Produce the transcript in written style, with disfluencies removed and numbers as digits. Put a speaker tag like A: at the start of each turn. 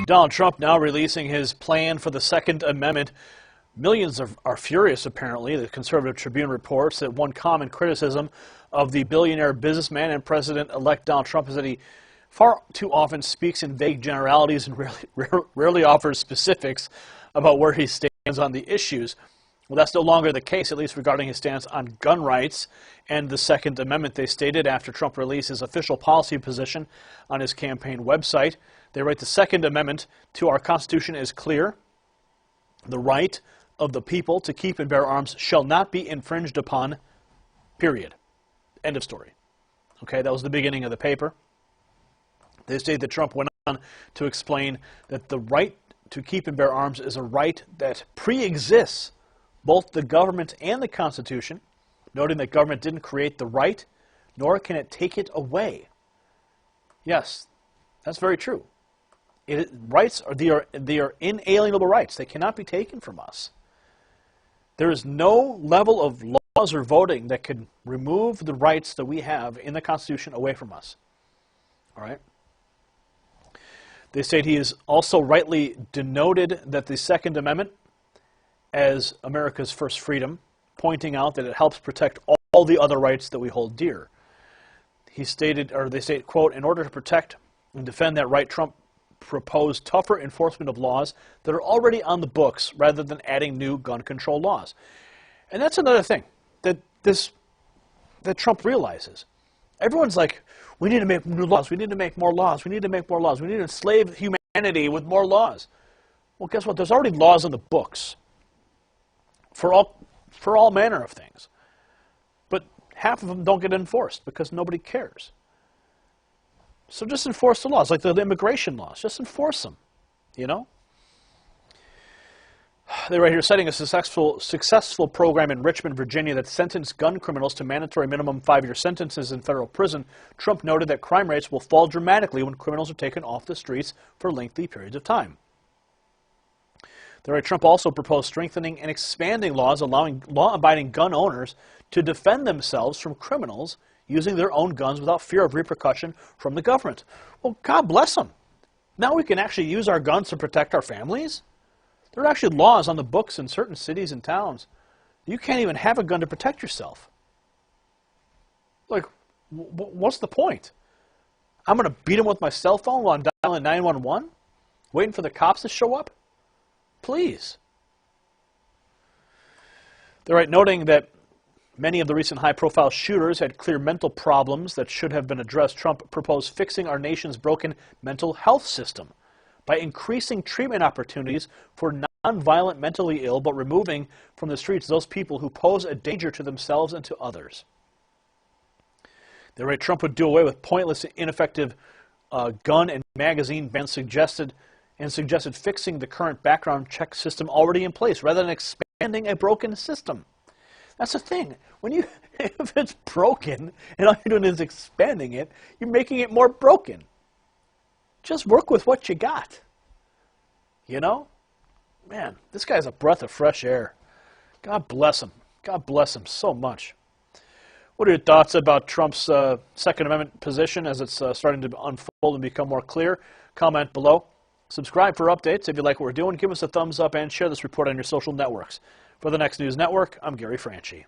A: Donald Trump now releasing his plan for the Second Amendment. Millions are furious, apparently. The Conservative Tribune reports that one common criticism of the billionaire businessman and President-elect Donald Trump is that he far too often speaks in vague generalities and rarely offers specifics about where he stands on the issues. Well, that's no longer the case, at least regarding his stance on gun rights and the Second Amendment. They stated after Trump released his official policy position on his campaign website. They write, "The Second Amendment to our Constitution is clear. The right of the people to keep and bear arms shall not be infringed upon, period." End of story. Okay, that was the beginning of the paper. They state that Trump went on to explain that the right to keep and bear arms is a right that pre-exists both the government and the Constitution, noting that government didn't create the right, nor can it take it away. Yes, that's very true. Rights they are inalienable rights. They cannot be taken from us. There is no level of laws or voting that can remove the rights that we have in the Constitution away from us. All right? They state he is also rightly denoted that the Second Amendment as America's first freedom, pointing out that it helps protect all the other rights that we hold dear. He stated, or they state, quote, "In order to protect and defend that right, Trump proposed tougher enforcement of laws that are already on the books rather than adding new gun control laws." And that's another thing that Trump realizes. Everyone's like, we need to make new laws, we need to make more laws, we need to make more laws, we need to enslave humanity with more laws. Well, guess what? There's already laws on the books for all manner of things. But half of them don't get enforced because nobody cares. So just enforce the laws, like the immigration laws. Just enforce them, you know? They're right here citing a successful program in Richmond, Virginia that sentenced gun criminals to mandatory minimum 5-year sentences in federal prison. Trump noted that crime rates will fall dramatically when criminals are taken off the streets for lengthy periods of time. Trump also proposed strengthening and expanding laws allowing law-abiding gun owners to defend themselves from criminals using their own guns without fear of repercussion from the government. Well, God bless them. Now we can actually use our guns to protect our families. There are actually laws on the books in certain cities and towns. You can't even have a gun to protect yourself. Like, what's the point? I'm going to beat him with my cell phone while I'm dialing 911? Waiting for the cops to show up? Please. They're right, noting that many of the recent high-profile shooters had clear mental problems that should have been addressed. Trump proposed fixing our nation's broken mental health system by increasing treatment opportunities for nonviolent mentally ill, but removing from the streets those people who pose a danger to themselves and to others. They're right, Trump would do away with pointless and ineffective gun and magazine bans, suggested fixing the current background check system already in place rather than expanding a broken system. That's the thing. If it's broken and all you're doing is expanding it, you're making it more broken. Just work with what you got. You know? Man, this guy's a breath of fresh air. God bless him. God bless him so much. What are your thoughts about Trump's Second Amendment position as it's starting to unfold and become more clear? Comment below. Subscribe for updates. If you like what we're doing, give us a thumbs up and share this report on your social networks. For the Next News Network, I'm Gary Franchi.